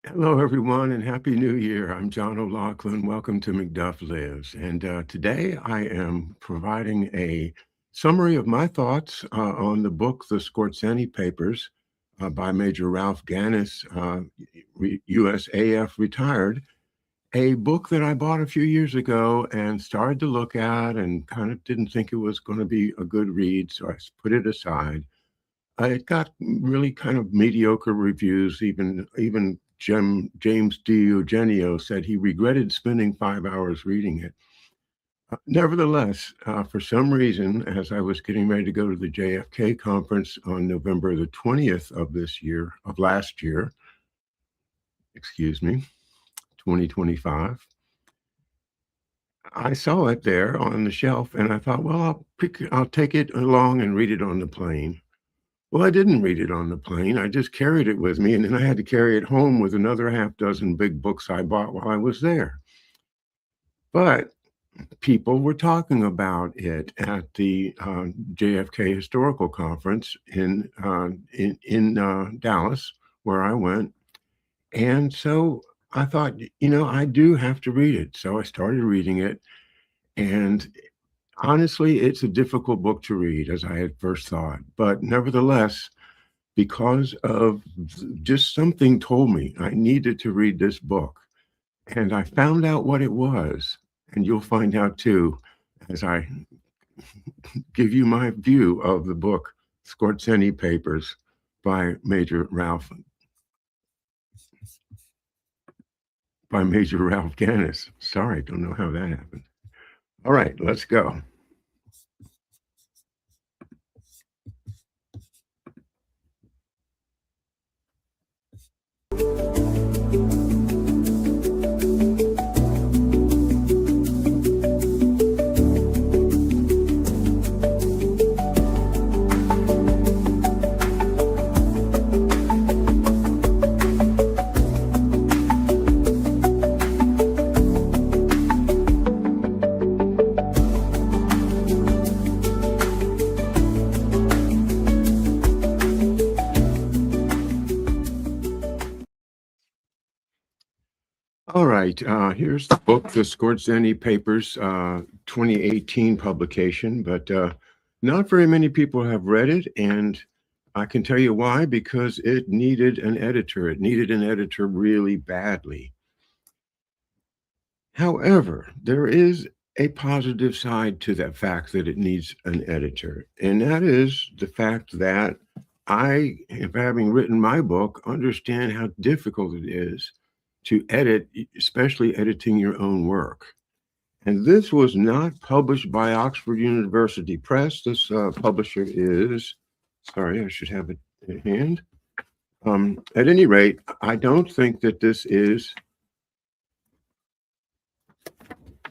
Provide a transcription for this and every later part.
Hello, everyone, and Happy New Year. I'm John O'Loughlin. Welcome to McDuff Lives. And today I am providing a summary of my thoughts on the book, The Skorzeny Papers, by Major Ralph Ganis, USAF retired, a book that I bought a few years ago and started to look at and kind of didn't think it was going to be a good read, so I put it aside. It got really kind of mediocre reviews. Even James D. Eugenio said he regretted spending 5 hours reading it. Nevertheless, for some reason, as I was getting ready to go to the JFK conference on November the 20th of last year, excuse me, 2025, I saw it there on the shelf and I thought, well, I'll take it along and read it on the plane. Well, I didn't read it on the plane. I just carried it with me, and then I had to carry it home with another half dozen big books I bought while I was there. But people were talking about it at the JFK Historical Conference in Dallas, where I went, and so I thought, I do have to read it. So I started reading it, and honestly, it's a difficult book to read, as I had first thought. But nevertheless, because of just something told me I needed to read this book. And I found out what it was. And you'll find out too as I give you my view of the book, Skorzeny Papers by Major Ralph Ganis. Sorry, don't know how that happened. All right, let's go. All right, here's the book, The Skorzeny Papers, 2018 publication, but not very many people have read it, and I can tell you why, because it needed an editor. It needed an editor really badly. However, there is a positive side to that fact that it needs an editor, and that is the fact that I, if having written my book, understand how difficult it is to edit, especially editing your own work. And this was not published by Oxford University Press. This publisher is, sorry, I should have it in hand. At any rate, I don't think that this is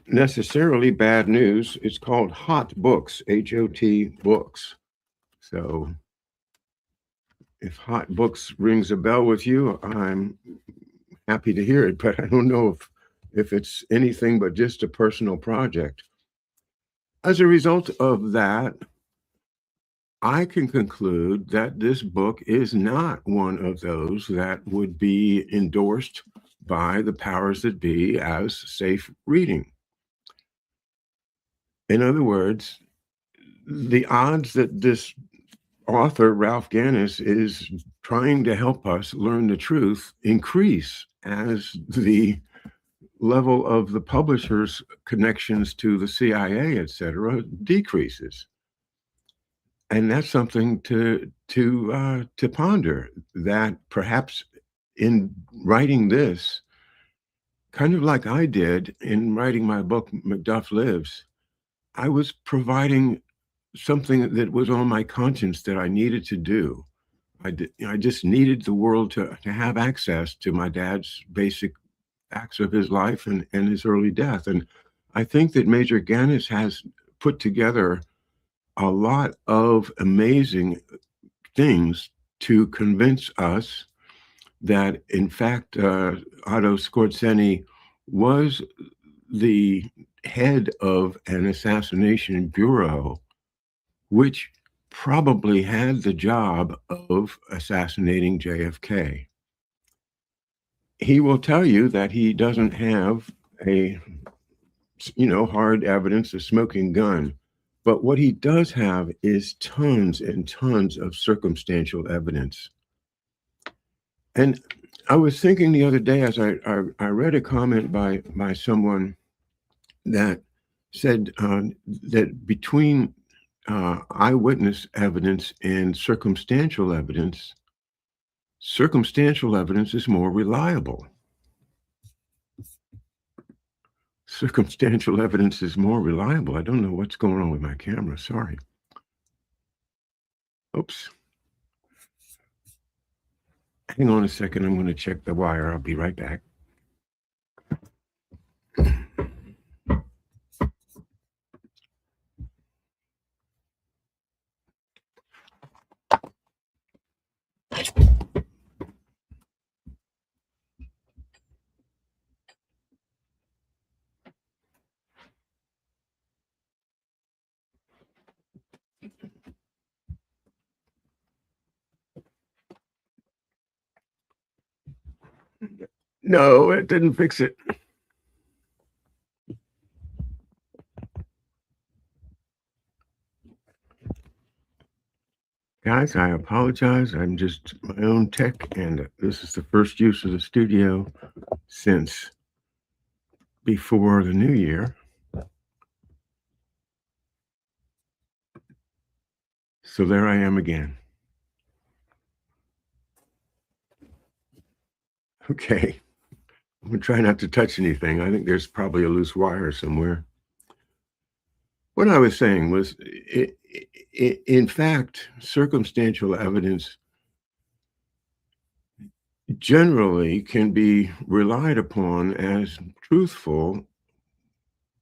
necessarily bad news. It's called Hot Books, Hot Books. So if Hot Books rings a bell with you, I'm happy to hear it, but I don't know if it's anything but just a personal project. As a result of that, I can conclude that this book is not one of those that would be endorsed by the powers that be as safe reading. In other words, the odds that this author, Ralph Ganis, is trying to help us learn the truth increase as the level of the publisher's connections to the CIA, et cetera, decreases. And that's something to ponder, that perhaps in writing this, kind of like I did in writing my book, McDuff Lives, I was providing something that was on my conscience that I needed to do. I just needed the world to have access to my dad's basic acts of his life and his early death. And I think that Major Ganis has put together a lot of amazing things to convince us that, in fact, Otto Skorzeny was the head of an assassination bureau, which probably had the job of assassinating JFK. he will tell you that he doesn't have a, hard evidence, a smoking gun. But what he does have is tons and tons of circumstantial evidence. And I was thinking the other day as I read a comment by someone that said that between eyewitness evidence and circumstantial evidence is more reliable. Circumstantial evidence is more reliable. I don't know what's going on with my camera. Sorry. Oops. Hang on a second. I'm going to check the wire. I'll be right back. No, it didn't fix it. Guys, I apologize. I'm just my own tech, and this is the first use of the studio since before the new year. So there I am again. Okay. I'm going to try not to touch anything. I think there's probably a loose wire somewhere. What I was saying was, in fact, circumstantial evidence generally can be relied upon as truthful,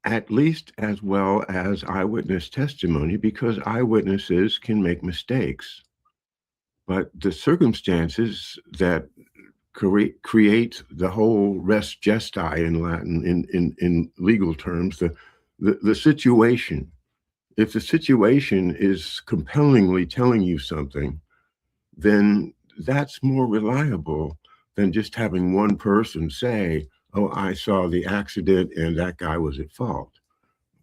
at least as well as eyewitness testimony, because eyewitnesses can make mistakes. But the circumstances that create the whole res gestae in Latin, in legal terms, the situation. If the situation is compellingly telling you something, then that's more reliable than just having one person say, "Oh, I saw the accident and that guy was at fault."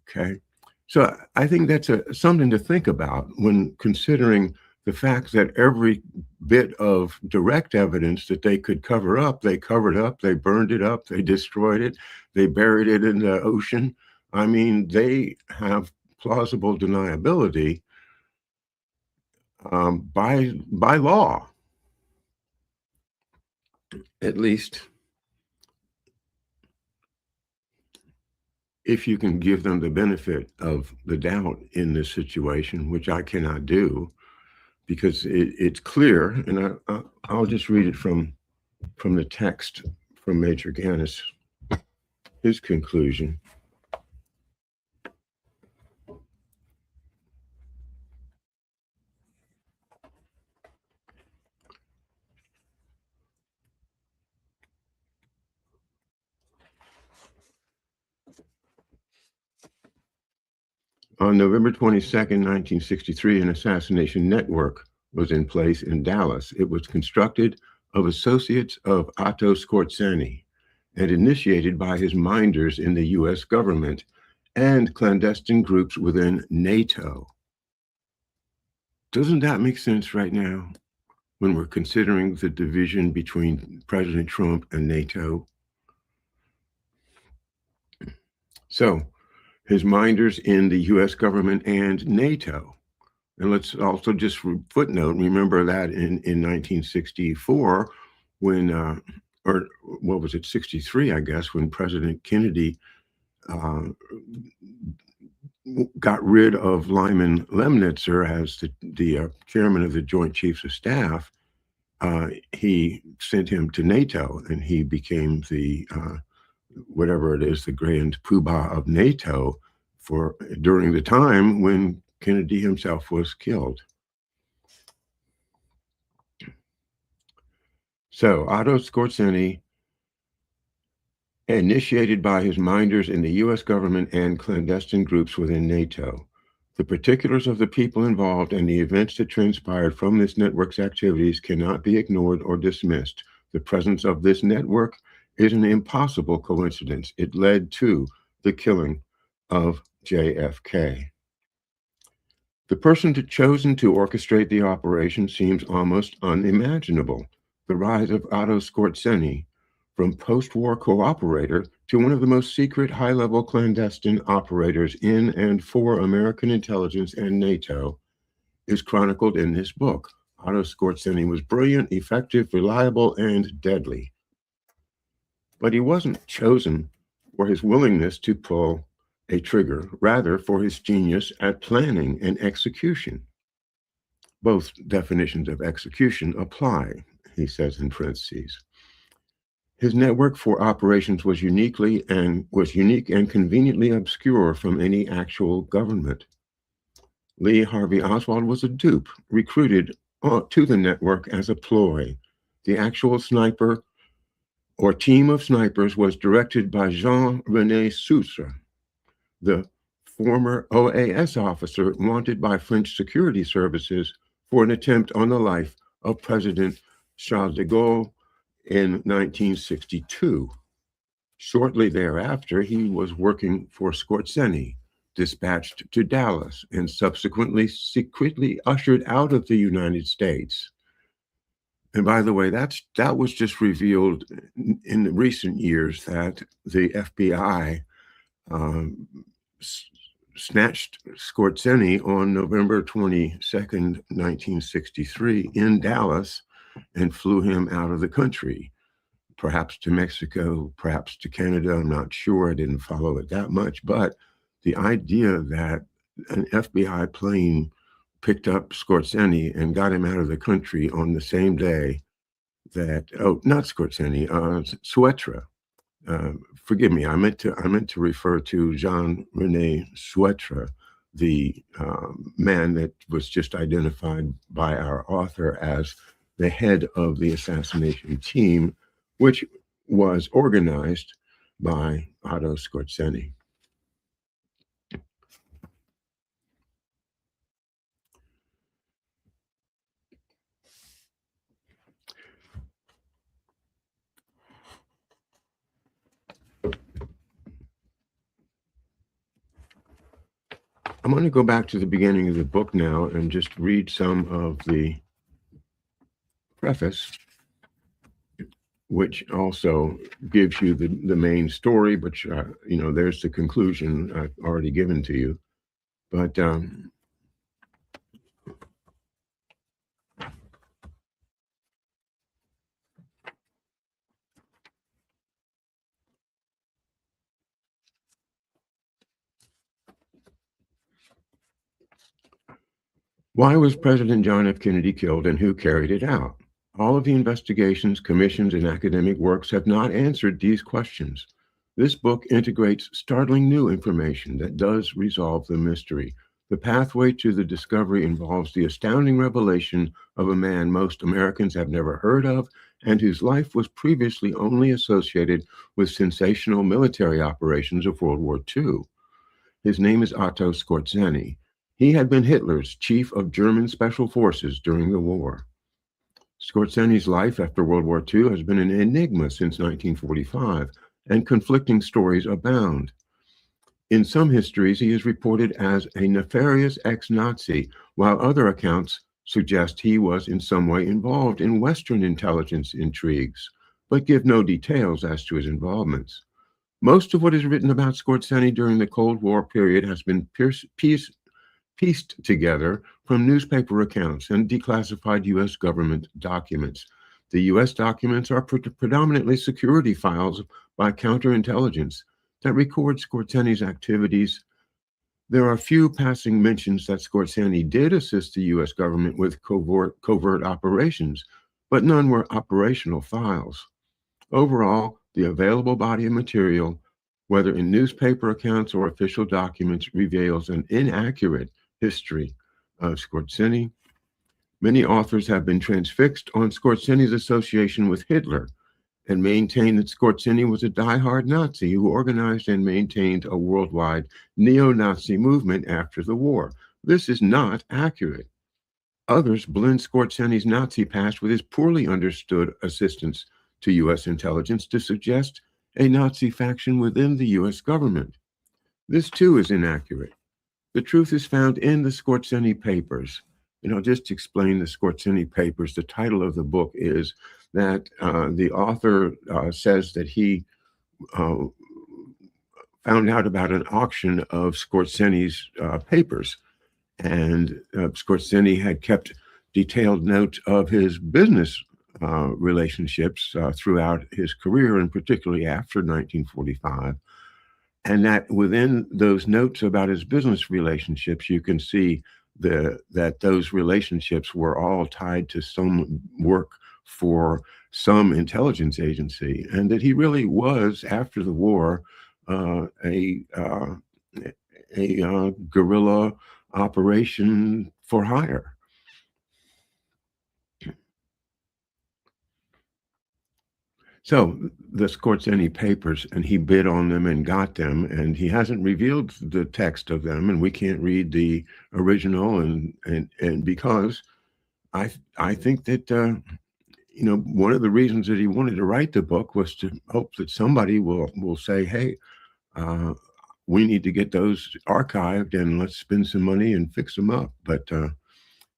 Okay. So I think that's something to think about when considering the fact that every bit of direct evidence that they could cover up, they covered up, they burned it up, they destroyed it, they buried it in the ocean. I mean, they have plausible deniability by law, at least if you can give them the benefit of the doubt in this situation, which I cannot do because it's clear, and I'll just read it from the text from Major Ganis, his conclusion. On November 22nd, 1963, an assassination network was in place in Dallas. It was constructed of associates of Otto Skorzeny and initiated by his minders in the U.S. government and clandestine groups within NATO. Doesn't that make sense right now when we're considering the division between President Trump and NATO? So, his minders in the U.S. government and NATO. And let's also just footnote, remember that in 1964, when, or what was it, 63, I guess, when President Kennedy got rid of Lyman Lemnitzer as the chairman of the Joint Chiefs of Staff, he sent him to NATO, and he became the whatever it is, the grand poobah of NATO during the time when Kennedy himself was killed. So Otto Skorzeny, initiated by his minders in the U.S. government and clandestine groups within NATO. The particulars of the people involved and the events that transpired from this network's activities cannot be ignored or dismissed. The presence of this network is an impossible coincidence. It led to the killing of JFK. The person chosen to orchestrate the operation seems almost unimaginable. The rise of Otto Skorzeny from post-war cooperator to one of the most secret high-level clandestine operators in and for American intelligence and NATO is chronicled in this book. Otto Skorzeny was brilliant, effective, reliable, and deadly. But he wasn't chosen for his willingness to pull a trigger, rather for his genius at planning and execution. Both definitions of execution apply, he says in parentheses. His network for operations was unique and conveniently obscure from any actual government. Lee Harvey Oswald was a dupe, recruited to the network as a ploy. The actual sniper or team of snipers was directed by Jean-René Soutre, the former OAS officer wanted by French security services for an attempt on the life of President Charles de Gaulle in 1962. Shortly thereafter, he was working for Skorzeny, dispatched to Dallas, and subsequently secretly ushered out of the United States. And by the way, that was just revealed in the recent years that the FBI snatched Skorzeny on November 22nd, 1963 in Dallas and flew him out of the country, perhaps to Mexico, perhaps to Canada. I'm not sure. I didn't follow it that much. But the idea that an FBI plane picked up Skorzeny and got him out of the country on the same day that, not Skorzeny, Soutre. Forgive me, I meant to refer to Jean-René Soutre, the man that was just identified by our author as the head of the assassination team, which was organized by Otto Skorzeny. I'm going to go back to the beginning of the book now and just read some of the preface, which also gives you the main story, which, there's the conclusion I've already given to you. But why was President John F. Kennedy killed and who carried it out? All of the investigations, commissions, and academic works have not answered these questions. This book integrates startling new information that does resolve the mystery. The pathway to the discovery involves the astounding revelation of a man most Americans have never heard of and whose life was previously only associated with sensational military operations of World War II. His name is Otto Skorzeny. He had been Hitler's chief of German special forces during the war. Skorzeny's life after World War II has been an enigma since 1945, and conflicting stories abound. In some histories, he is reported as a nefarious ex-Nazi, while other accounts suggest he was in some way involved in Western intelligence intrigues, but give no details as to his involvements. Most of what is written about Skorzeny during the Cold War period has been pieced together from newspaper accounts and declassified U.S. government documents. The U.S. documents are predominantly security files by counterintelligence that record Skorzeny's activities. There are few passing mentions that Skorzeny did assist the U.S. government with covert operations, but none were operational files. Overall, the available body of material, whether in newspaper accounts or official documents, reveals an inaccurate history of Skorzeny. Many authors have been transfixed on Skorzeny's association with Hitler and maintain that Skorzeny was a diehard Nazi who organized and maintained a worldwide neo-Nazi movement after the war. This is not accurate. Others blend Skorzeny's Nazi past with his poorly understood assistance to U.S. intelligence to suggest a Nazi faction within the U.S. government. This too is inaccurate. The truth is found in the Skorzeny Papers. And I'll just explain the Skorzeny Papers. The title of the book is that the author says that he uh, found out about an auction of Skorzeny's papers. And Skorzeny had kept detailed notes of his business relationships throughout his career, and particularly after 1945. And that within those notes about his business relationships, you can see that those relationships were all tied to some work for some intelligence agency, and that he really was, after the war, uh, a uh, a guerrilla operation for hire. So the Skorzeny Papers, and he bid on them and got them, and he hasn't revealed the text of them, and we can't read the original, and because I think that one of the reasons that he wanted to write the book was to hope that somebody will say, hey, uh, we need to get those archived, and let's spend some money and fix them up. But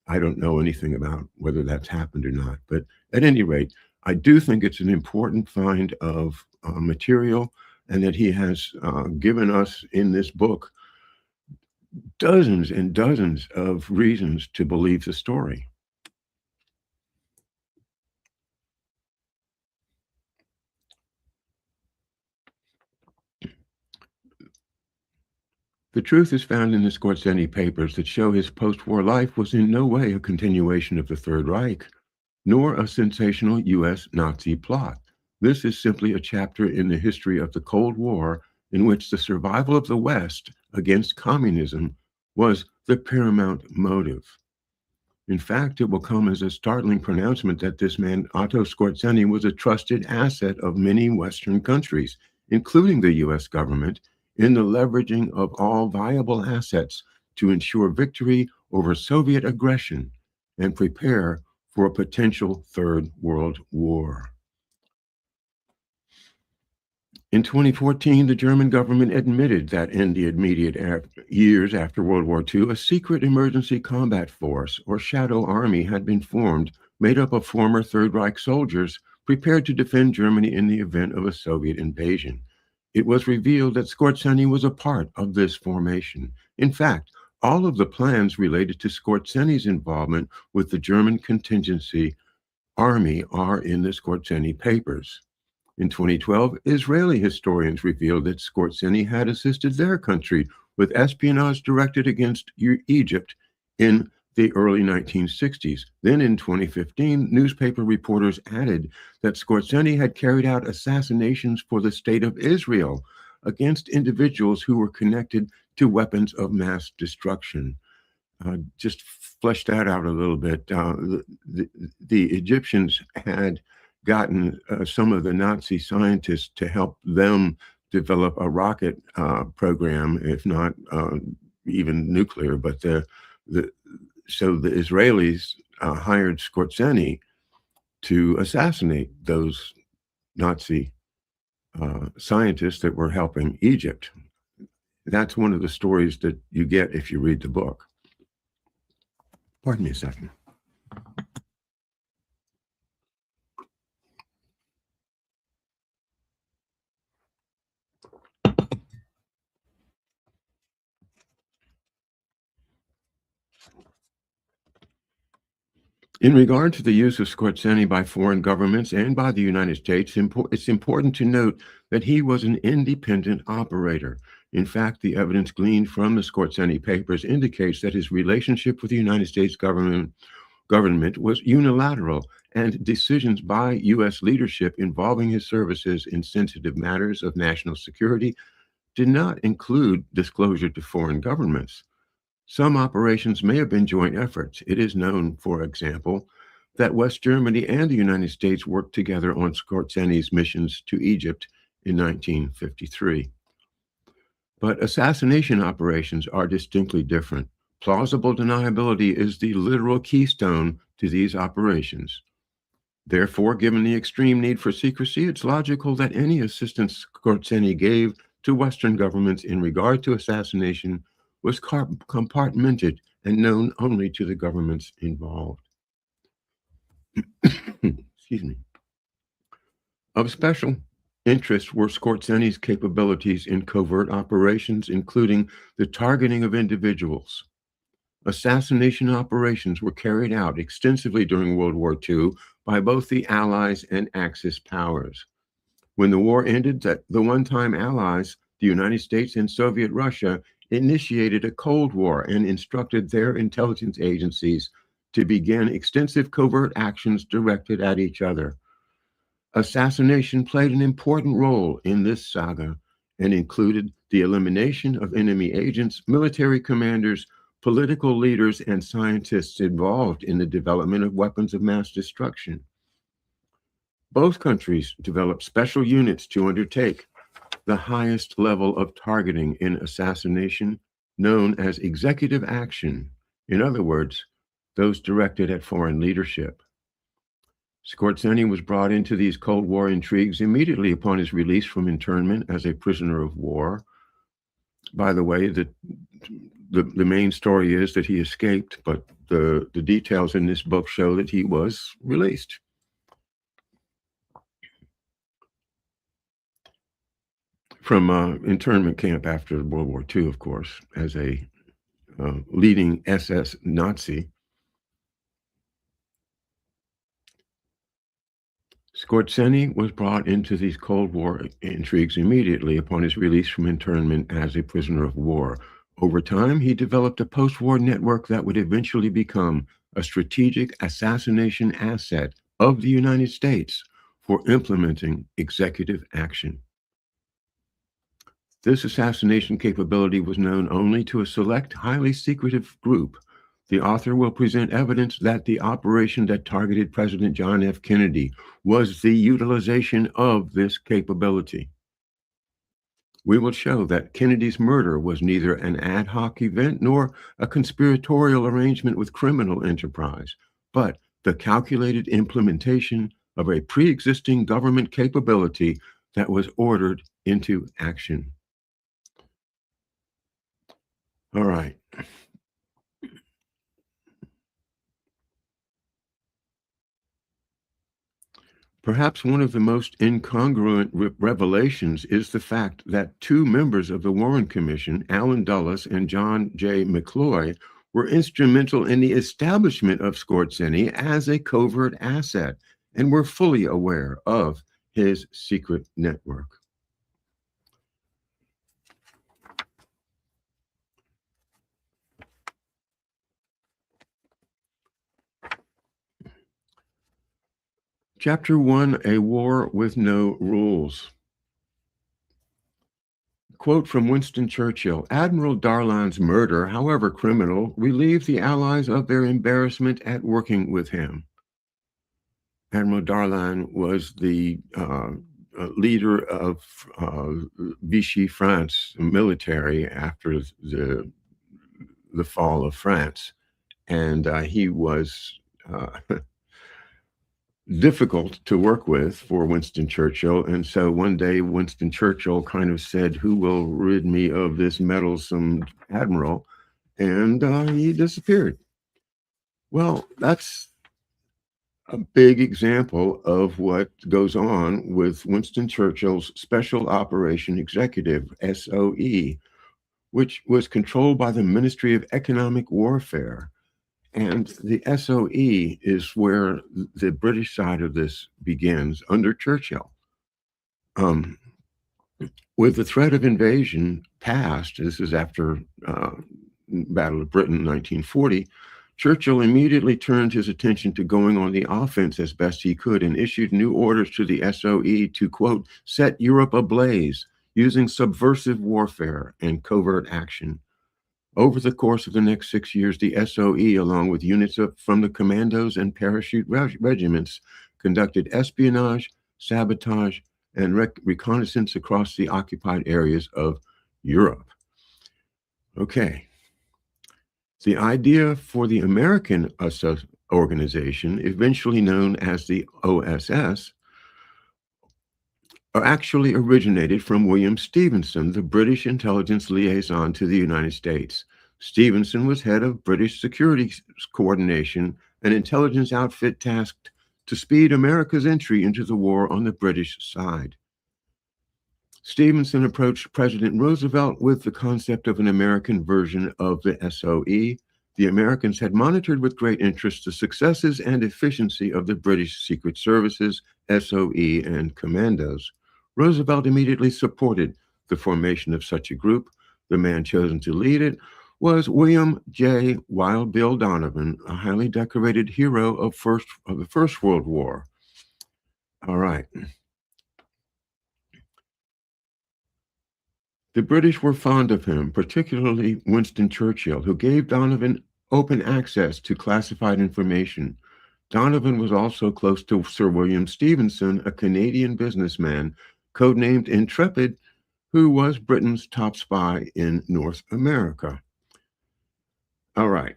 I don't know anything about whether that's happened or not. But at any rate, I do think it's an important find of material, and that he has given us in this book dozens and dozens of reasons to believe the story. The truth is found in the Skorzeny Papers that show his post-war life was in no way a continuation of the Third Reich, nor a sensational U.S. Nazi plot. This is simply a chapter in the history of the Cold War in which the survival of the West against communism was the paramount motive. In fact, it will come as a startling pronouncement that this man, Otto Skorzeny, was a trusted asset of many Western countries, including the U.S. government, in the leveraging of all viable assets to ensure victory over Soviet aggression and prepare for a potential Third World War. In 2014, the German government admitted that in the immediate years after World War II, a secret emergency combat force, or shadow army, had been formed, made up of former Third Reich soldiers prepared to defend Germany in the event of a Soviet invasion. It was revealed that Skorzeny was a part of this formation. In fact, all of the plans related to Skorzeny's involvement with the German contingency army are in the Skorzeny Papers. In 2012, Israeli historians revealed that Skorzeny had assisted their country with espionage directed against Egypt in the early 1960s. Then in 2015, newspaper reporters added that Skorzeny had carried out assassinations for the State of Israel against individuals who were connected to weapons of mass destruction. Just flesh that out a little bit. The Egyptians had gotten some of the Nazi scientists to help them develop a rocket program, if not even nuclear. But so the Israelis hired Skorzeny to assassinate those Nazi scientists that were helping Egypt. That's one of the stories that you get if you read the book. Pardon me a second. In regard to the use of Skorzeny by foreign governments and by the United States, it's important to note that he was an independent operator. In fact, the evidence gleaned from the Skorzeny Papers indicates that his relationship with the United States government was unilateral, and decisions by U.S. leadership involving his services in sensitive matters of national security did not include disclosure to foreign governments. Some operations may have been joint efforts. It is known, for example, that West Germany and the United States worked together on Skorzeny's missions to Egypt in 1953. But assassination operations are distinctly different. Plausible deniability is the literal keystone to these operations. Therefore, given the extreme need for secrecy, it's logical that any assistance Skorzeny gave to Western governments in regard to assassination was compartmented and known only to the governments involved. Excuse me. Of special interest were Skorzeny's capabilities in covert operations, including the targeting of individuals. Assassination operations were carried out extensively during World War II by both the Allies and Axis powers. When the war ended, the one-time allies, the United States and Soviet Russia, initiated a Cold War and instructed their intelligence agencies to begin extensive covert actions directed at each other. Assassination played an important role in this saga and included the elimination of enemy agents, military commanders, political leaders, and scientists involved in the development of weapons of mass destruction. Both countries developed special units to undertake the highest level of targeting in assassination, known as executive action. In other words, those directed at foreign leadership. Skorzeny was brought into these Cold War intrigues immediately upon his release from internment as a prisoner of war. By the way, the main story is that he escaped, but the details in this book show that he was released. From internment camp after World War II, of course, as a leading SS Nazi. Skorzeny was brought into these Cold War intrigues immediately upon his release from internment as a prisoner of war. Over time, he developed a post-war network that would eventually become a strategic assassination asset of the United States for implementing executive action. This assassination capability was known only to a select, highly secretive group. The author will present evidence that the operation that targeted President John F. Kennedy was the utilization of this capability. We will show that Kennedy's murder was neither an ad hoc event nor a conspiratorial arrangement with criminal enterprise, but the calculated implementation of a pre-existing government capability that was ordered into action. All right. Perhaps one of the most incongruent revelations is the fact that two members of the Warren Commission, Alan Dulles and John J. McCloy, were instrumental in the establishment of Skorzeny as a covert asset and were fully aware of his secret network. Chapter 1, A War with No Rules. Quote from Winston Churchill, Admiral Darlan's murder, however criminal, relieved the Allies of their embarrassment at working with him. Admiral Darlan was the leader of Vichy France military after the fall of France. And he was difficult to work with for Winston Churchill. And so one day Winston Churchill kind of said, who will rid me of this meddlesome admiral? And he disappeared. Well, that's a big example of what goes on with Winston Churchill's Special Operation Executive, SOE, which was controlled by the Ministry of Economic Warfare. And the SOE is where the British side of this begins under Churchill. With the threat of invasion passed, this is after Battle of Britain in 1940, Churchill immediately turned his attention to going on the offense as best he could and issued new orders to the SOE to, quote, set Europe ablaze using subversive warfare and covert action. Over the course of the next 6 years, the SOE, along with units from the commandos and parachute regiments, conducted espionage, sabotage, and reconnaissance across the occupied areas of Europe. Okay. The idea for the American organization, eventually known as the OSS, actually originated from William Stevenson, the British intelligence liaison to the United States. Stevenson was head of British security coordination, an intelligence outfit tasked to speed America's entry into the war on the British side. Stevenson approached President Roosevelt with the concept of an American version of the SOE. The Americans had monitored with great interest the successes and efficiency of the British Secret Services, SOE, and commandos. Roosevelt immediately supported the formation of such a group. The man chosen to lead it was William J. Wild Bill Donovan, a highly decorated hero of the First World War. All right. The British were fond of him, particularly Winston Churchill, who gave Donovan open access to classified information. Donovan was also close to Sir William Stevenson, a Canadian businessman, codenamed Intrepid, who was Britain's top spy in North America. All right.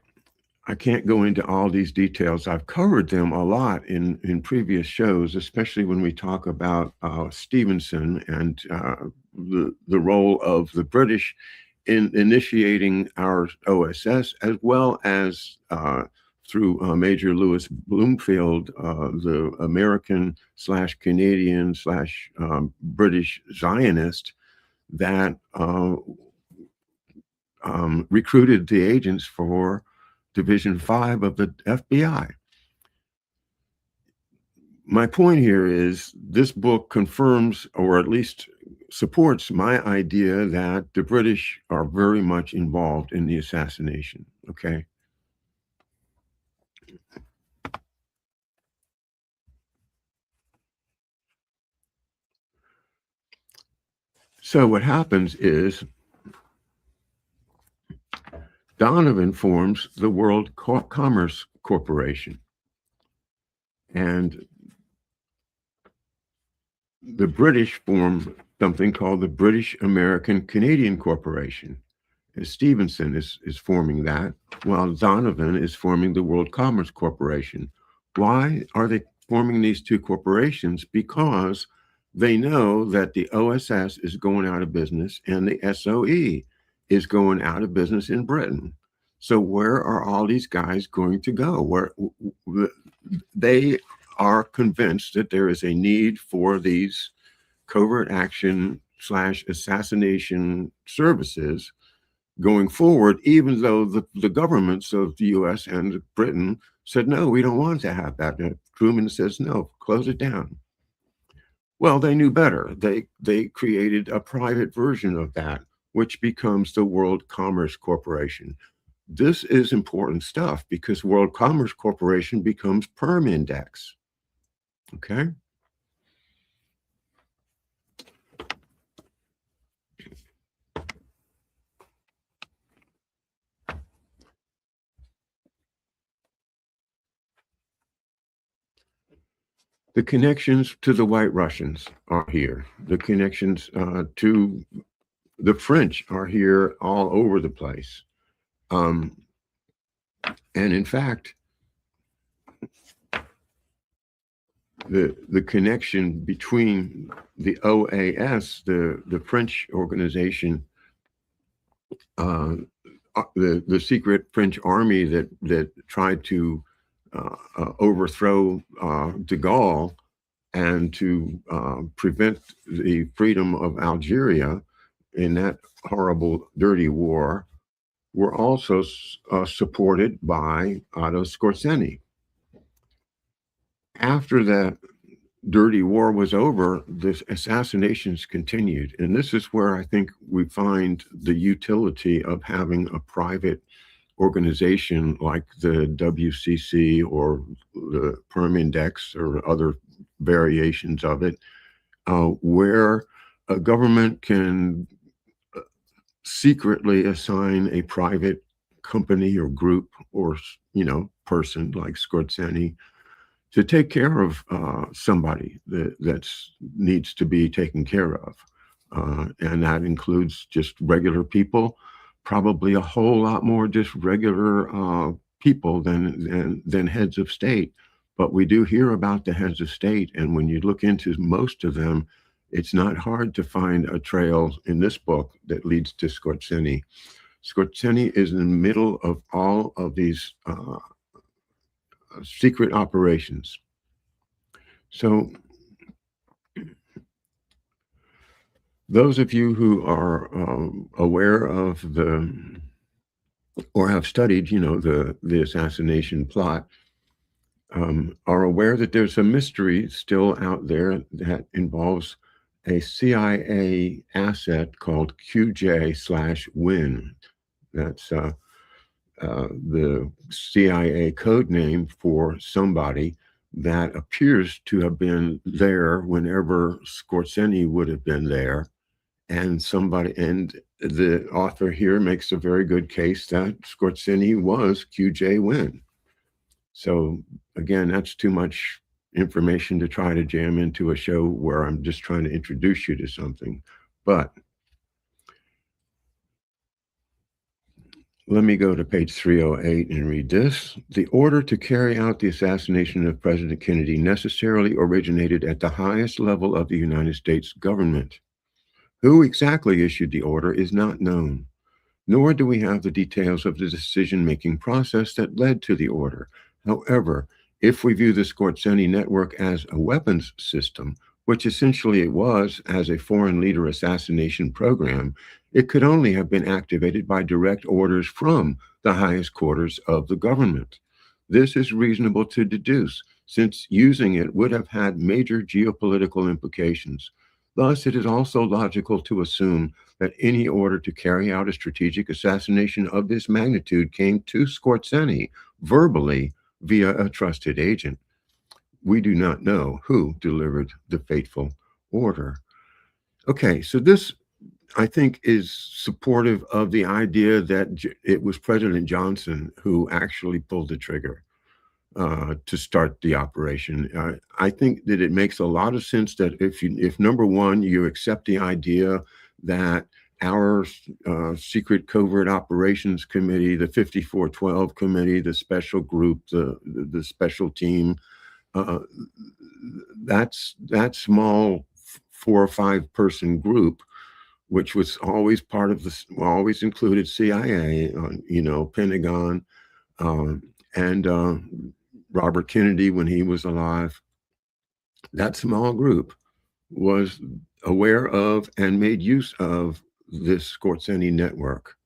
I can't go into all these details. I've covered them a lot in previous shows, especially when we talk about Stevenson and the role of the British in initiating our OSS, as well as through Major Lewis Bloomfield, the American/Canadian/British Zionist that recruited the agents for Division 5 of the FBI. My point here is this book confirms, or at least supports, my idea that the British are very much involved in the assassination, okay? So what happens is Donovan forms the World Commerce Corporation. And the British form something called the British American Canadian Corporation. And Stevenson is forming that, while Donovan is forming the World Commerce Corporation. Why are they forming these two corporations? Because they know that the OSS is going out of business and the SOE is going out of business in Britain. So where are all these guys going to go? Where they are convinced that there is a need for these covert action/assassination services going forward, even though the governments of the US and Britain said, no, we don't want to have that. And Truman says, no, close it down. Well, they knew better. They created a private version of that, which becomes the World Commerce Corporation. This is important stuff because World Commerce Corporation becomes Perm Index. Okay. The connections to the White Russians are here. The connections to the French are here all over the place. And in fact, the connection between the OAS, the French organization, the secret French army that tried to overthrow de Gaulle and to prevent the freedom of Algeria in that horrible, dirty war, were also supported by Otto Skorzeny. After that dirty war was over, the assassinations continued. And this is where I think we find the utility of having a private organization like the WCC or the Perm Index or other variations of it, where a government can secretly assign a private company or group or person like Skorzeny to take care of somebody that needs to be taken care of. And that includes just regular people, probably a whole lot more just regular people than heads of state, but we do hear about the heads of state. And when you look into most of them, it's not hard to find a trail in this book that leads to Skorzeny. Skorzeny is in the middle of all of these secret operations. So those of you who are aware of or have studied, the assassination plot, are aware that there's a mystery still out there that involves a CIA asset called QJ/Win. That's the CIA code name for somebody that appears to have been there whenever Skorzeny would have been there. And the author here makes a very good case that Skorzeny was QJ/Win. So again, that's too much information to try to jam into a show where I'm just trying to introduce you to something. But let me go to page 308 and read this. The order to carry out the assassination of President Kennedy necessarily originated at the highest level of the United States government. Who exactly issued the order is not known, nor do we have the details of the decision-making process that led to the order. However, if we view the Skorzeny network as a weapons system, which essentially it was as a foreign leader assassination program, it could only have been activated by direct orders from the highest quarters of the government. This is reasonable to deduce, since using it would have had major geopolitical implications. Thus, it is also logical to assume that any order to carry out a strategic assassination of this magnitude came to Skorzeny verbally via a trusted agent. We do not know who delivered the fateful order. Okay, so this, I think, is supportive of the idea that it was President Johnson who actually pulled the trigger to start the operation. I think that it makes a lot of sense that if number one, you accept the idea that our secret covert operations committee, the 5412 committee, the special group, the special team, that small 4 or 5 person group, which was always part of this, always included CIA, Pentagon, and Robert Kennedy when he was alive. That small group was aware of and made use of this Skorzeny network.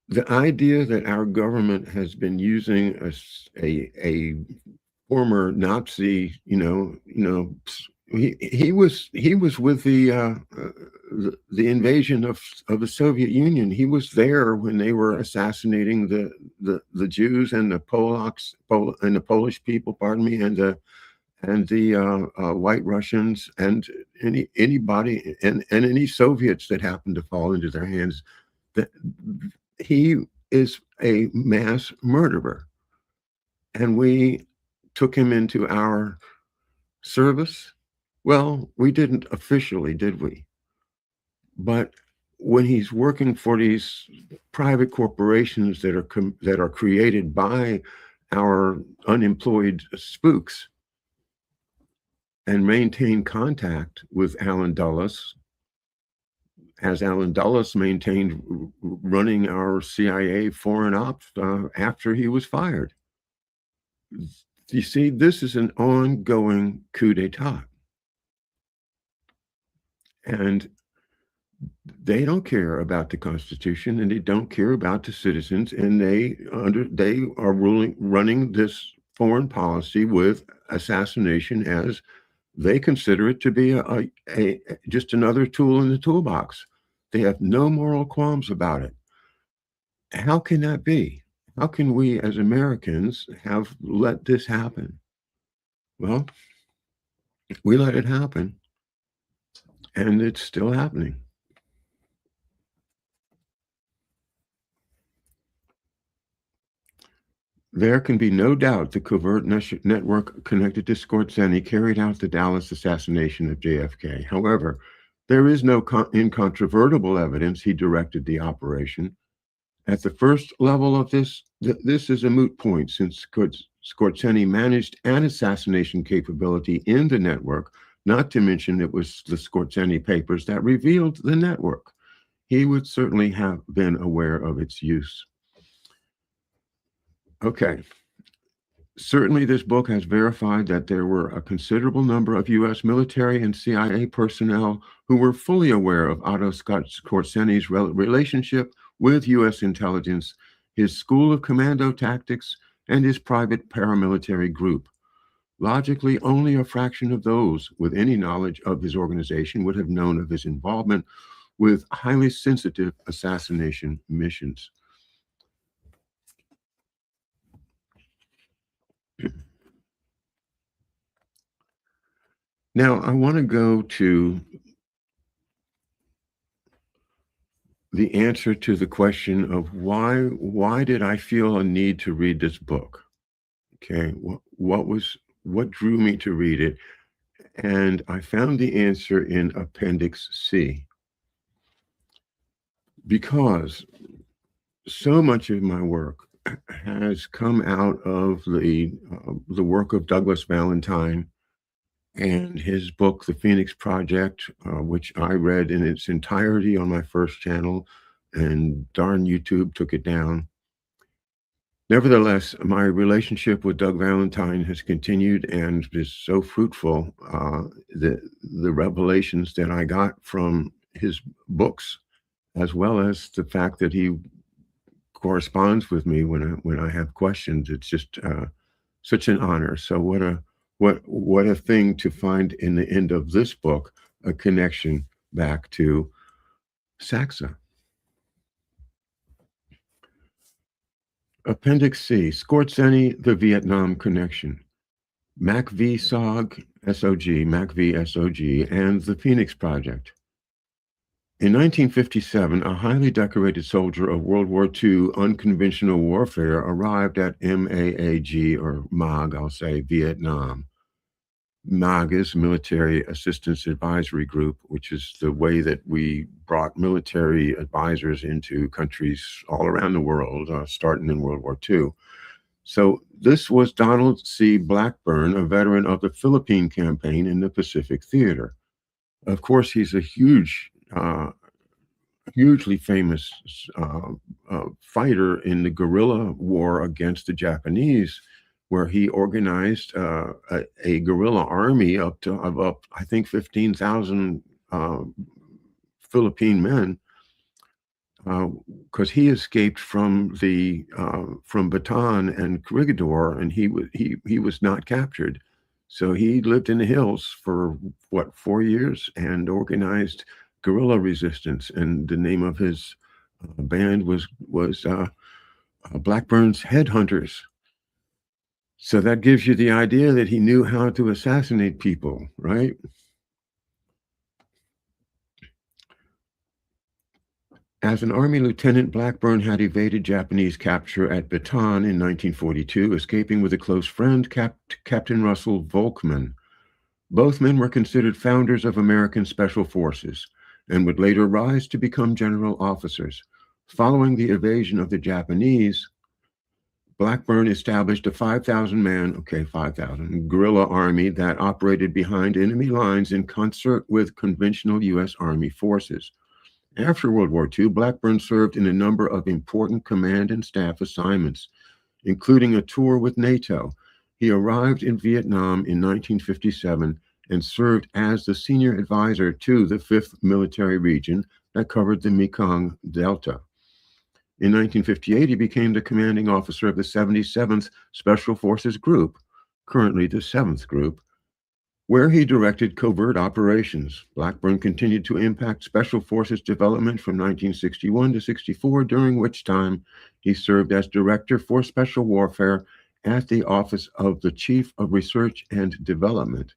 The idea that our government has been using a former Nazi, he was with the invasion of the Soviet Union. He was there when they were assassinating the Jews and the Polacks and the Polish people, pardon me, and the White Russians and anybody and any Soviets that happened to fall into their hands. That he is a mass murderer, and we took him into our service. Well, we didn't officially, did we? But when he's working for these private corporations that are created by our unemployed spooks and maintain contact with Alan Dulles, as Alan Dulles maintained running our CIA foreign ops after he was fired. You see, this is an ongoing coup d'etat. And they don't care about the Constitution, and they don't care about the citizens, and they are running this foreign policy with assassination as they consider it to be just another tool in the toolbox. They have no moral qualms about it. How can that be? How can we as Americans have let this happen? Well, we let it happen, and it's still happening. There can be no doubt the covert network connected to Skorzeny carried out the Dallas assassination of JFK. However, There is no incontrovertible evidence he directed the operation. At the first level of this is a moot point since Skorzeny managed an assassination capability in the network, not to mention it was the Skorzeny Papers that revealed the network. He would certainly have been aware of its use. Okay. Certainly, this book has verified that there were a considerable number of U.S. military and CIA personnel who were fully aware of Otto Skorzeny's relationship with U.S. intelligence, his school of commando tactics, and his private paramilitary group. Logically, only a fraction of those with any knowledge of his organization would have known of his involvement with highly sensitive assassination missions. Now, I want to go to the answer to the question of why did I feel a need to read this book? Okay, what drew me to read it? And I found the answer in Appendix C. Because so much of my work has come out of the work of Douglas Valentine and his book, The Phoenix Project, which I read in its entirety on my first channel, and darn YouTube took it down. Nevertheless, my relationship with Doug Valentine has continued and is so fruitful. The revelations that I got from his books, as well as the fact that he corresponds with me when I have questions, it's just such an honor. So what a thing to find in the end of this book, a connection back to Saxa. Appendix C, Skorzeny, the Vietnam Connection, MACV SOG, SOG, MACV SOG, and the Phoenix Project. In 1957, a highly decorated soldier of World War II unconventional warfare arrived at MAAG, or MAG, I'll say, Vietnam. MAG is Military Assistance Advisory Group, which is the way that we brought military advisors into countries all around the world, starting in World War II. So this was Donald C. Blackburn, a veteran of the Philippine campaign in the Pacific Theater. Of course, he's a hugely famous fighter in the guerrilla war against the Japanese, where he organized a guerrilla army of I think 15,000 Philippine men, because he escaped from Bataan and Corregidor, and he was not captured. So he lived in the hills for 4 years and organized guerrilla resistance. And the name of his band was Blackburn's Headhunters. So that gives you the idea that he knew how to assassinate people, right? As an Army lieutenant, Blackburn had evaded Japanese capture at Bataan in 1942, escaping with a close friend, Captain Russell Volkman. Both men were considered founders of American Special Forces and would later rise to become general officers. Following the evasion of the Japanese, Blackburn established a 5,000-man, 5,000, guerrilla army that operated behind enemy lines in concert with conventional U.S. Army forces. After World War II, Blackburn served in a number of important command and staff assignments, including a tour with NATO. He arrived in Vietnam in 1957 and served as the senior advisor to the 5th Military Region that covered the Mekong Delta. In 1958, he became the commanding officer of the 77th Special Forces Group, currently the 7th Group, where he directed covert operations. Blackburn continued to impact Special Forces development from 1961 to 64, during which time he served as Director for Special Warfare at the Office of the Chief of Research and Development.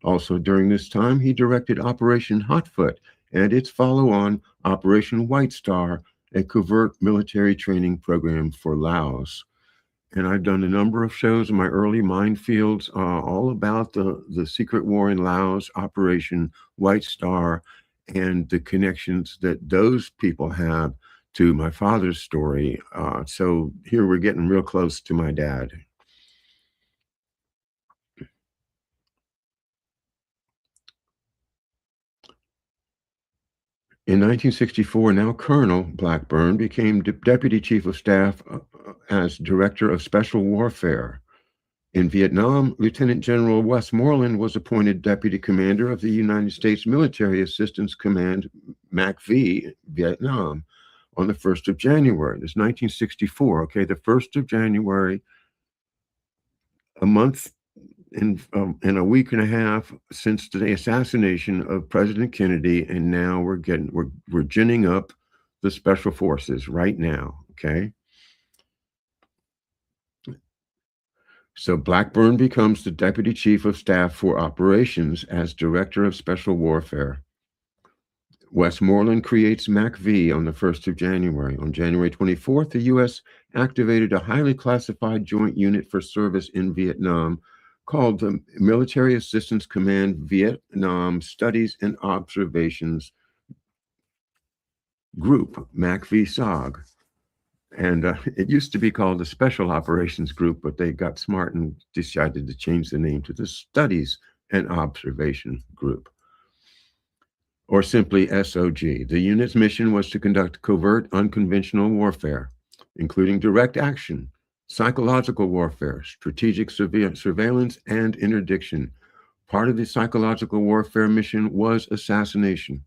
Also during this time, he directed Operation Hotfoot and its follow-on Operation White Star, a covert military training program for Laos. And I've done a number of shows in my early minefields, all about the secret war in Laos, Operation White Star, and the connections that those people have to my father's story. So here we're getting real close to my dad. In 1964, now Colonel Blackburn became Deputy Chief of Staff as Director of Special Warfare. In Vietnam, Lieutenant General Westmoreland was appointed Deputy Commander of the United States Military Assistance Command, MACV, Vietnam, on the 1st of January. This is 1964, okay? The 1st of January, a month and a week and a half since the assassination of President Kennedy, and now we're ginning up the special forces right now, okay? So Blackburn becomes the Deputy Chief of Staff for Operations as Director of Special Warfare. Westmoreland creates MACV on the 1st of January. On January 24th, the U.S. activated a highly classified joint unit for service in Vietnam called the Military Assistance Command Vietnam Studies and Observations Group, MACV-SOG. And it used to be called the Special Operations Group, but they got smart and decided to change the name to the Studies and Observation Group, or simply SOG. The unit's mission was to conduct covert unconventional warfare, including direct action, psychological warfare, strategic surveillance, and interdiction. Part of the psychological warfare mission was assassination.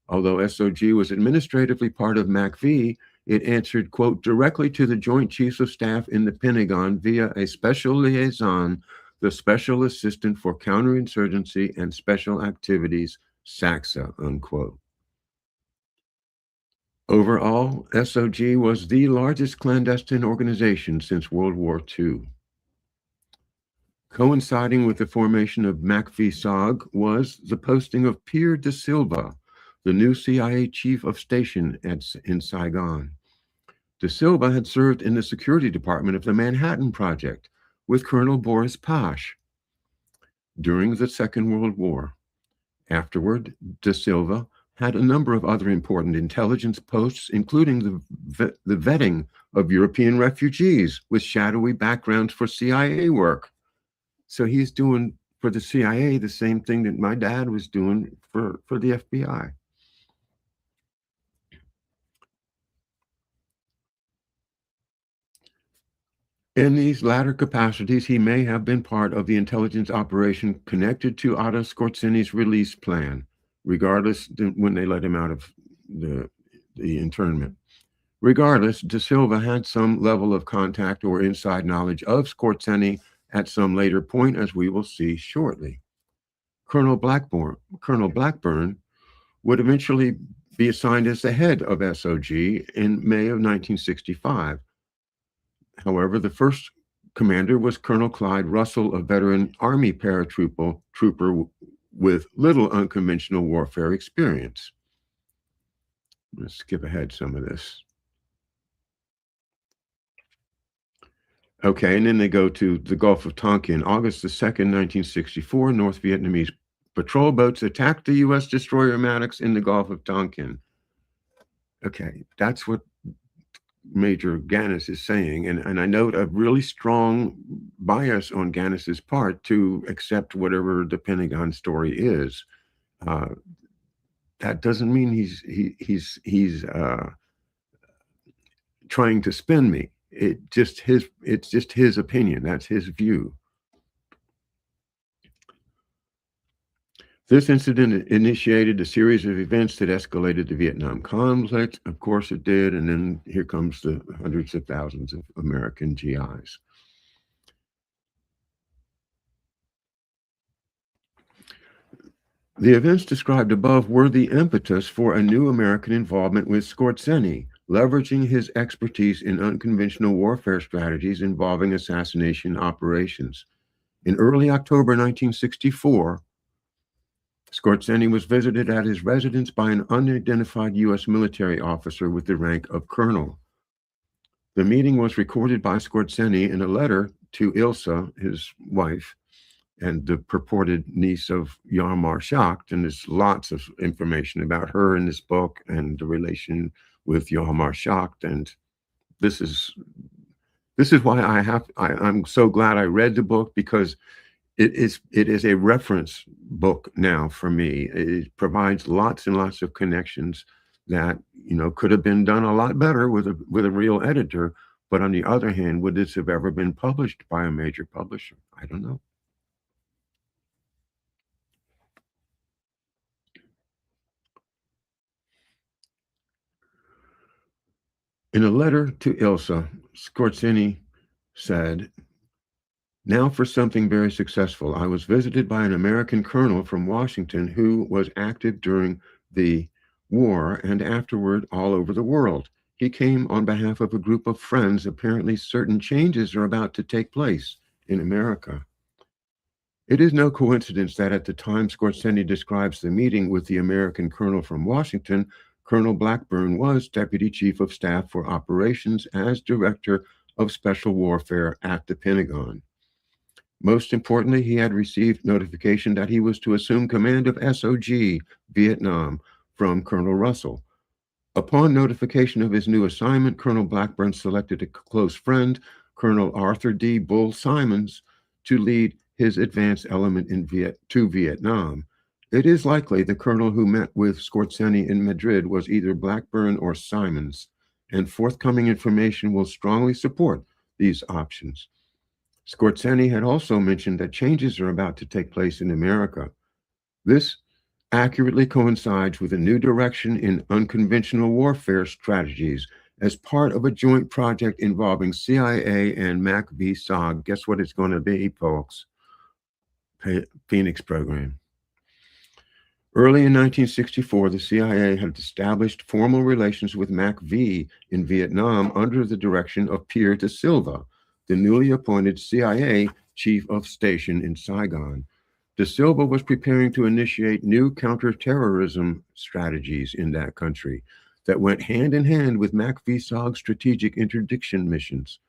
Although SOG was administratively part of MACV, it answered, quote, directly to the Joint Chiefs of Staff in the Pentagon via a special liaison, the Special Assistant for Counterinsurgency and Special Activities, SACSA, unquote. Overall, SOG was the largest clandestine organization since World War II. Coinciding with the formation of MACV-SOG was the posting of Pierre de Silva, the new CIA chief of station in Saigon. De Silva had served in the security department of the Manhattan Project with Colonel Boris Pash during the Second World War. Afterward, De Silva had a number of other important intelligence posts, including the vetting of European refugees with shadowy backgrounds for CIA work. So he's doing for the CIA the same thing that my dad was doing for the FBI. In these latter capacities, he may have been part of the intelligence operation connected to Otto Skorzeny's release plan, regardless when they let him out of the internment. Regardless, De Silva had some level of contact or inside knowledge of Skorzeny at some later point, as we will see shortly. Colonel Blackburn would eventually be assigned as the head of SOG in May of 1965. However, the first commander was Colonel Clyde Russell, a veteran Army paratrooper with little unconventional warfare experience. Let's skip ahead some of this. Okay, and then they go to the Gulf of Tonkin. August the 2nd, 1964, North Vietnamese patrol boats attacked the U.S. destroyer Maddox in the Gulf of Tonkin. Okay, that's what Major Ganis is saying, and I note a really strong bias on Ganis's part to accept whatever the Pentagon story is. That doesn't mean he's trying to spin me. It's just his opinion. That's his view. This incident initiated a series of events that escalated the Vietnam conflict. Of course it did. And then here comes the hundreds of thousands of American GIs. The events described above were the impetus for a new American involvement with Skorzeny, leveraging his expertise in unconventional warfare strategies involving assassination operations. In early October 1964, Skorzeny was visited at his residence by an unidentified U.S. military officer with the rank of colonel. The meeting was recorded by Skorzeny in a letter to Ilsa, his wife, and the purported niece of Yarmar Schacht. And there's lots of information about her in this book and the relation with Yarmar Schacht. And this is why I'm so glad I read the book, because it is a reference book now for me. It provides lots and lots of connections that could have been done a lot better with a real editor. But on the other hand, would this have ever been published by a major publisher? I don't know. In a letter to Ilsa, Skorzeny said, "Now for something very successful. I was visited by an American colonel from Washington who was active during the war and afterward all over the world. He came on behalf of a group of friends. Apparently, certain changes are about to take place in America." It is no coincidence that at the time Skorzeny describes the meeting with the American colonel from Washington, Colonel Blackburn was Deputy Chief of Staff for Operations as Director of Special Warfare at the Pentagon. Most importantly, he had received notification that he was to assume command of SOG Vietnam from Colonel Russell. Upon notification of his new assignment, Colonel Blackburn selected a close friend, Colonel Arthur D. Bull Simons, to lead his advance element to Vietnam. It is likely the colonel who met with Skorzeny in Madrid was either Blackburn or Simons, and forthcoming information will strongly support these options. Skorzeny had also mentioned that changes are about to take place in America. This accurately coincides with a new direction in unconventional warfare strategies as part of a joint project involving CIA and MACV-SOG. Guess what it's going to be, folks? Phoenix program. Early in 1964, the CIA had established formal relations with MACV in Vietnam under the direction of Pierre de Silva, the newly appointed CIA chief of station in Saigon. De Silva was preparing to initiate new counterterrorism strategies in that country that went hand in hand with MACV-SOG's strategic interdiction missions.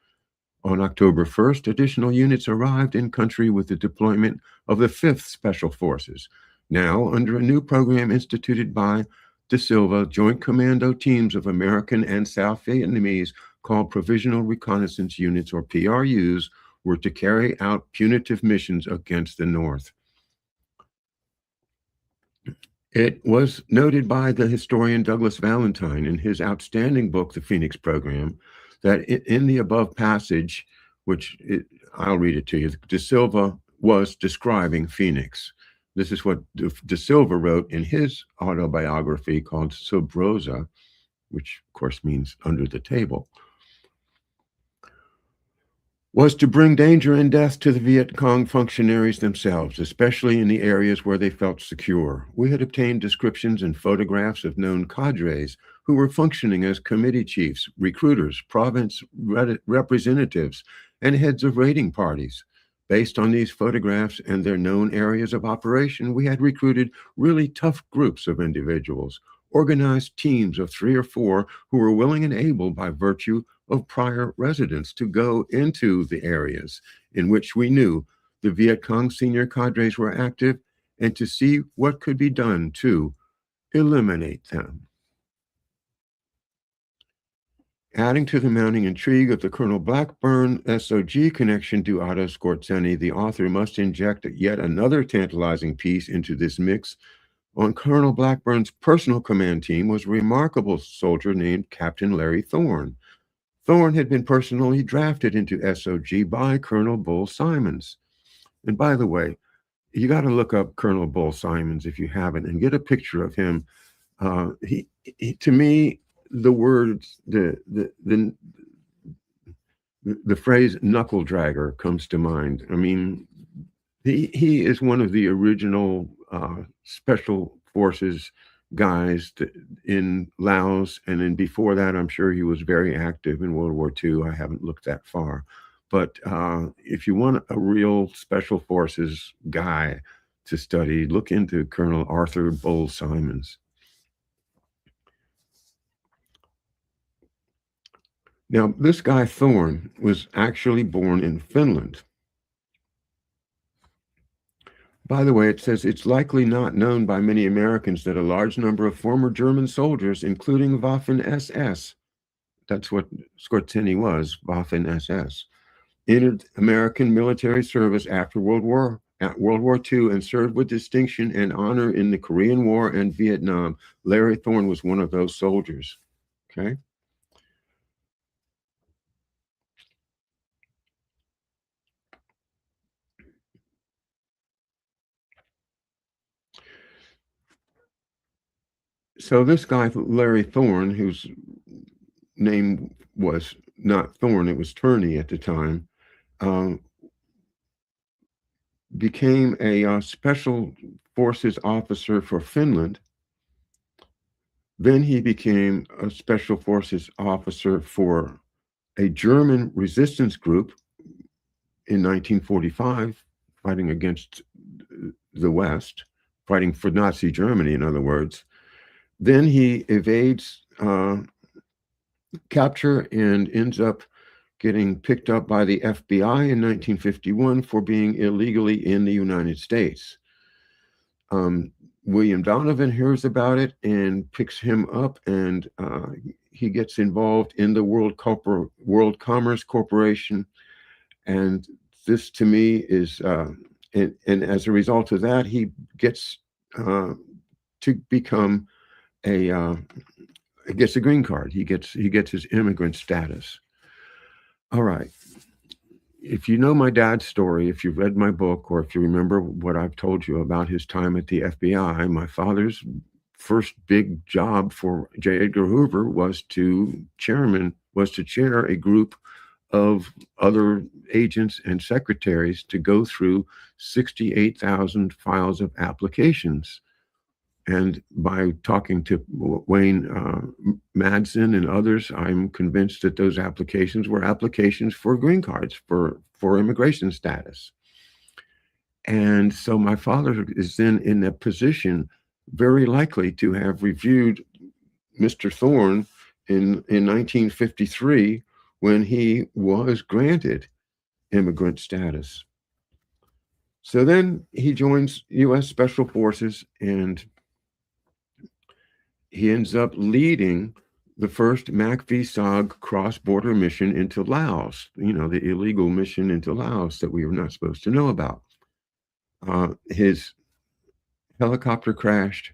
On October 1st, additional units arrived in country with the deployment of the 5th Special Forces, now under a new program instituted by De Silva. Joint commando teams of American and South Vietnamese, called Provisional Reconnaissance Units, or PRUs, were to carry out punitive missions against the North. It was noted by the historian Douglas Valentine in his outstanding book, The Phoenix Program, that in the above passage, I'll read it to you, De Silva was describing Phoenix. This is what De Silva wrote in his autobiography called Sobrosa, which of course means under the table, was to bring danger and death to the Viet Cong functionaries themselves, especially in the areas where they felt secure. We had obtained descriptions and photographs of known cadres who were functioning as committee chiefs, recruiters, province representatives, and heads of raiding parties. Based on these photographs and their known areas of operation, we had recruited really tough groups of individuals, organized teams of 3 or 4 who were willing and able by virtue of prior residence to go into the areas in which we knew the Viet Cong senior cadres were active and to see what could be done to eliminate them. Adding to the mounting intrigue of the Colonel Blackburn SOG connection to Otto Skorzeny, the author must inject yet another tantalizing piece into this mix. On Colonel Blackburn's personal command team was a remarkable soldier named Captain Larry Thorne. Thorne had been personally drafted into SOG by Colonel Bull Simons. And by the way, you got to look up Colonel Bull Simons if you haven't and get a picture of him. He to me, the words, the phrase knuckle dragger comes to mind. I mean, he is one of the original special forces guys in Laos, and then before that, I'm sure he was very active in World War II. I haven't looked that far, but if you want a real special forces guy to study, look into Colonel Arthur Bull Simons. Now, this guy Thorne was actually born in Finland. By the way, it says it's likely not known by many Americans that a large number of former German soldiers, including Waffen SS, that's what Skorzeny was, Waffen SS, entered American military service after World War II and served with distinction and honor in the Korean War and Vietnam. Larry Thorne was one of those soldiers. Okay. So this guy, Larry Thorne, whose name was not Thorne, it was Turney at the time, um, became a special forces officer for Finland. Then he became a special forces officer for a German resistance group in 1945, fighting against the West, fighting for Nazi Germany, in other words. Then he evades capture and ends up getting picked up by the FBI in 1951 for being illegally in the United States. William Donovan hears about it and picks him up, and he gets involved in the World Commerce Corporation. And this, to me, is, and as a result of that, he gets to become gets a green card. He gets his immigrant status. All right. If you know my dad's story, if you've read my book, or if you remember what I've told you about his time at the FBI, my father's first big job for J. Edgar Hoover was to chair a group of other agents and secretaries to go through 68,000 files of applications. And by talking to Wayne Madsen and others, I'm convinced that those applications were applications for green cards, for immigration status. And so my father is then in a position very likely to have reviewed Mr. Thorne in 1953 when he was granted immigrant status. So then he joins U.S. Special Forces, and he ends up leading the first MAC-VSOG cross-border mission into Laos, the illegal mission into Laos that we were not supposed to know about. His helicopter crashed.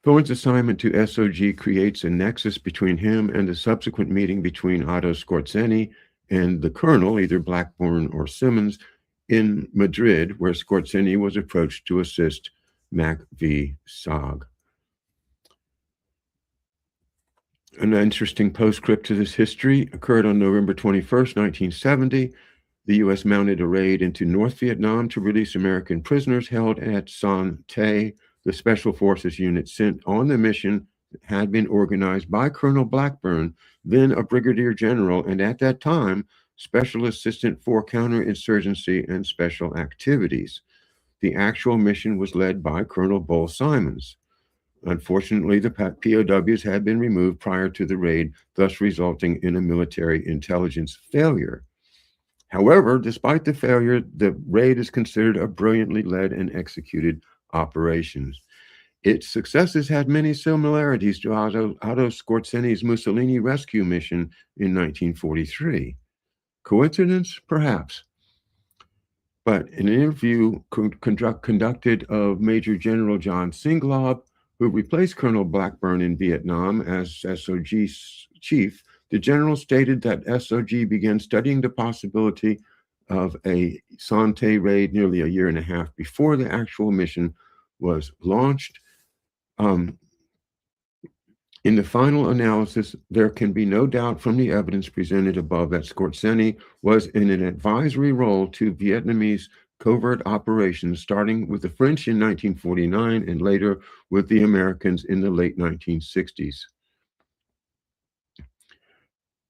Thorne's assignment to SOG creates a nexus between him and the subsequent meeting between Otto Skorzeny and the colonel, either Blackburn or Simmons, in Madrid, where Skorzeny was approached to assist MAC-VSOG. An interesting postscript to this history occurred on November 21st, 1970. The U.S. mounted a raid into North Vietnam to release American prisoners held at Son Tay. The Special Forces unit sent on the mission had been organized by Colonel Blackburn, then a brigadier general, and at that time, Special Assistant for Counterinsurgency and Special Activities. The actual mission was led by Colonel Bull Simons. Unfortunately, the POWs had been removed prior to the raid, thus resulting in a military intelligence failure. However, despite the failure, the raid is considered a brilliantly led and executed operations. Its successes had many similarities to Otto Skorzeny's Mussolini rescue mission in 1943. Coincidence? Perhaps. But in an interview conducted of Major General John Singlaub, who replaced Colonel Blackburn in Vietnam as SOG chief, the general stated that SOG began studying the possibility of a Son Tay raid nearly a year and a half before the actual mission was launched. In the final analysis, there can be no doubt from the evidence presented above that Skorzeny was in an advisory role to Vietnamese covert operations, starting with the French in 1949 and later with the Americans in the late 1960s.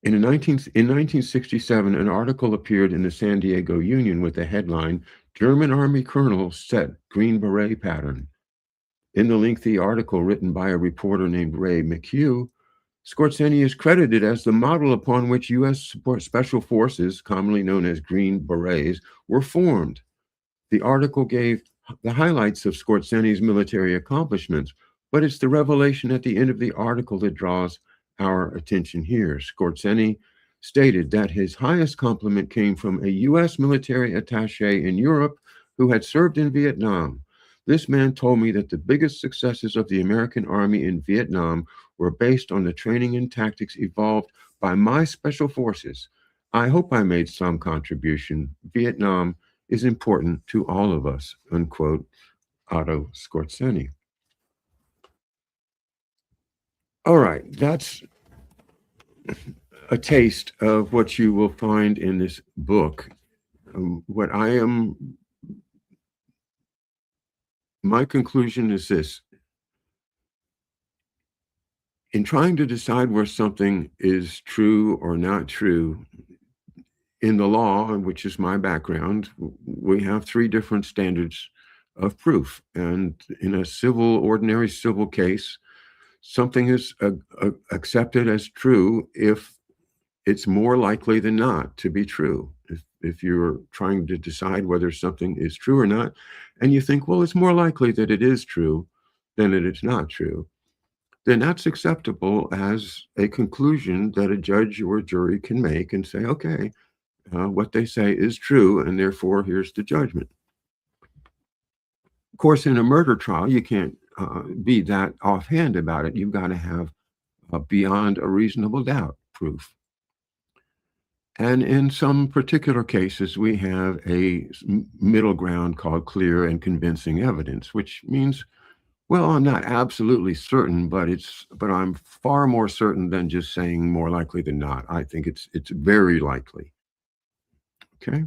In 1967, an article appeared in the San Diego Union with the headline, "German Army Colonel Set Green Beret Pattern." In the lengthy article written by a reporter named Ray McHugh, Skorzeny is credited as the model upon which U.S. special forces, commonly known as Green Berets, were formed. The article gave the highlights of Skorzeny's military accomplishments, but it's the revelation at the end of the article that draws our attention here. Skorzeny stated that his highest compliment came from a U.S. military attaché in Europe who had served in Vietnam. This man told me that the biggest successes of the American Army in Vietnam were based on the training and tactics evolved by my special forces. I hope I made some contribution. Vietnam is important to all of us, unquote, Otto Skorzeny. All right, that's a taste of what you will find in this book. My conclusion is this. In trying to decide where something is true or not true, in the law, which is my background, we have three different standards of proof. And in a ordinary civil case, something is accepted as true if it's more likely than not to be true. If you're trying to decide whether something is true or not, and you think, well, it's more likely that it is true than that it's not true, then that's acceptable as a conclusion that a judge or jury can make and say, okay, what they say is true, and therefore here's the judgment. Of course, in a murder trial, you can't be that offhand about it. You've got to have beyond a reasonable doubt proof. And in some particular cases, we have a middle ground called clear and convincing evidence, which means, well, I'm not absolutely certain, but I'm far more certain than just saying more likely than not. I think it's very likely. Okay.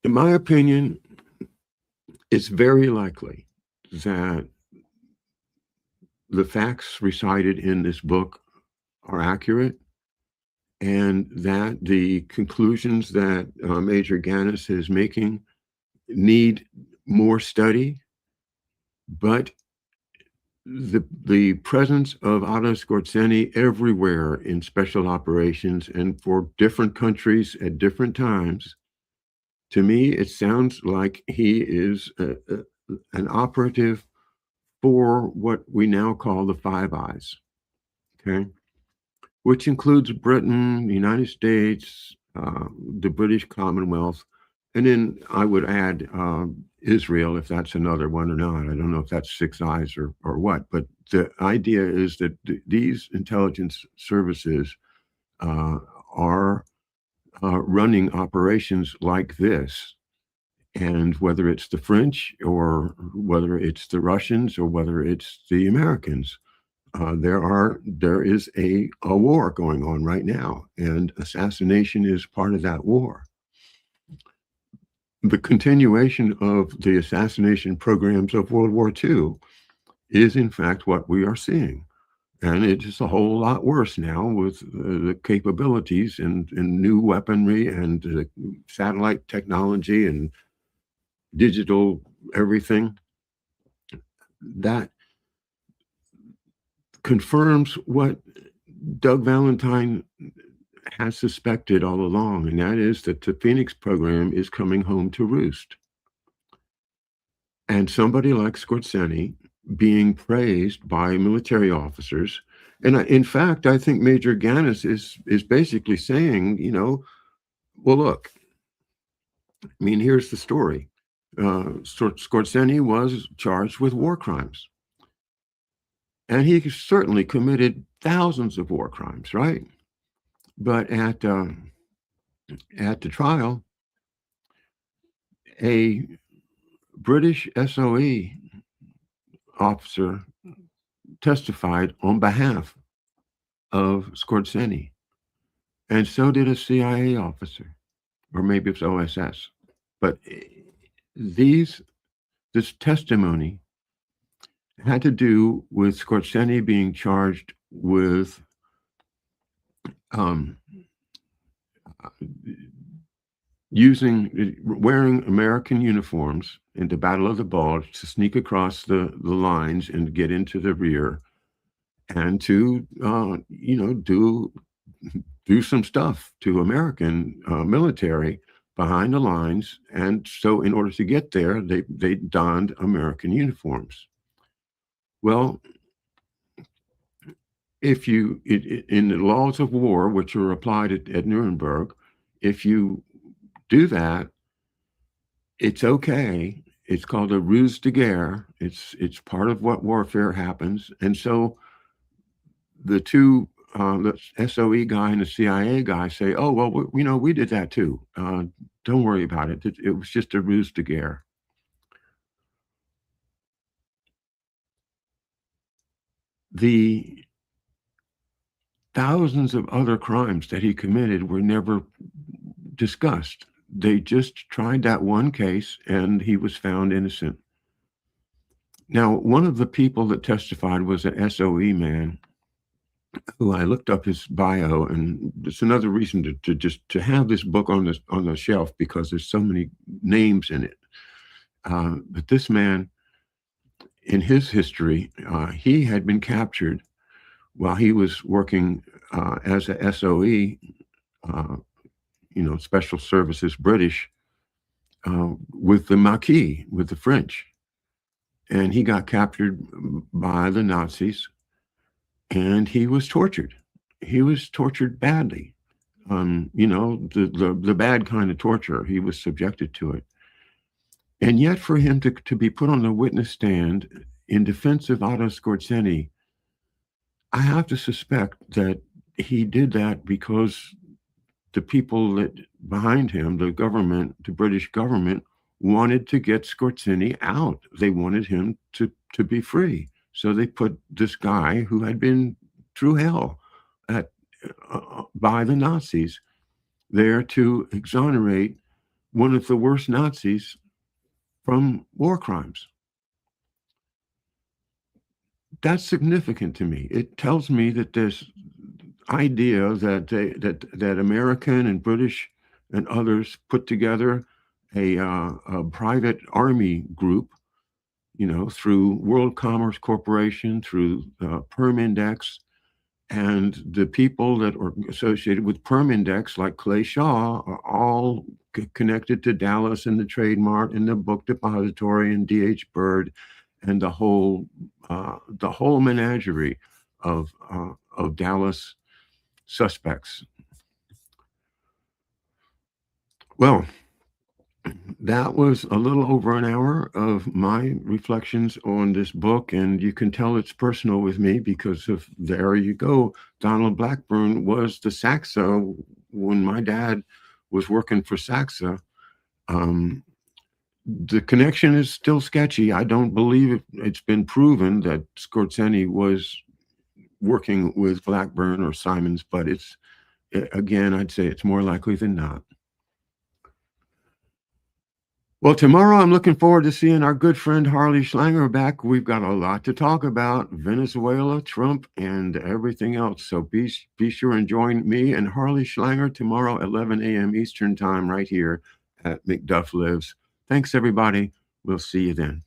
In my opinion, it's very likely that the facts recited in this book are accurate, and that the conclusions that Major Ganis is making need more study, but the presence of Otto Skorzeny everywhere in special operations and for different countries at different times, to me, it sounds like he is an operative for what we now call the Five Eyes, okay? Which includes Britain, the United States, the British Commonwealth, and then I would add Israel, if that's another one or not. I don't know if that's Six Eyes or what, but the idea is that these intelligence services are running operations like this. And whether it's the French or whether it's the Russians or whether it's the Americans, there is a war going on right now, and assassination is part of that war. The continuation of the assassination programs of World War II is, in fact, what we are seeing. And it's a whole lot worse now with the capabilities and new weaponry and satellite technology and digital everything. That confirms what Doug Valentine has suspected all along, and that is that the Phoenix program is coming home to roost. And somebody like Skorzeny being praised by military officers, and in fact, I think Major Ganis is basically saying, well, look, I mean, here's the story. Skorzeny was charged with war crimes. And he certainly committed thousands of war crimes, right? But at the trial, a British SOE officer testified on behalf of Skorzeny, and so did a CIA officer, or maybe it's OSS. But this testimony had to do with Skorzeny being charged with wearing American uniforms in the Battle of the Bulge to sneak across the lines and get into the rear and to do some stuff to American military behind the lines. And so in order to get there, they donned American uniforms. Well, if you in the laws of war, which are applied at Nuremberg, if you do that, it's okay. It's called a ruse de guerre. It's part of what warfare happens. And so the two, the SOE guy and the CIA guy say, "Oh well, we did that too. Don't worry about it. It was just a ruse de guerre." The thousands of other crimes that he committed were never discussed. They just tried that one case, and he was found innocent. Now, one of the people that testified was an SOE man who I looked up his bio, and it's another reason to just to have this book on the shelf because there's so many names in it. But this man, in his history, he had been captured while he was working as a SOE, Special Services British, with the Maquis, with the French. And he got captured by the Nazis, and he was tortured. He was tortured badly. The bad kind of torture. He was subjected to it. And yet for him to be put on the witness stand in defense of Otto Skorzeny, I have to suspect that he did that because the people that behind him, the government, the British government, wanted to get Skorzeny out. They wanted him to be free. So they put this guy who had been through hell by the Nazis there to exonerate one of the worst Nazis from war crimes. That's significant to me. It tells me that this idea that American and British and others put together a private army group, through World Commerce Corporation, through Perm Index, and the people that are associated with Perm Index, like Clay Shaw, are all connected to Dallas and the Trade Mart and the Book Depository and D.H. Byrd and the whole menagerie of Dallas suspects. Well, that was a little over an hour of my reflections on this book, and you can tell it's personal with me because of there you go. Donald Blackburn was the Saxa when my dad was working for Saxa. The connection is still sketchy. I don't believe it's been proven that Skorzeny was working with Blackburn or Simons, but again, I'd say it's more likely than not. Well, tomorrow I'm looking forward to seeing our good friend Harley Schlanger back. We've got a lot to talk about: Venezuela, Trump, and everything else. So be sure and join me and Harley Schlanger tomorrow at 11 a.m. Eastern Time right here at McDuff Lives. Thanks, everybody. We'll see you then.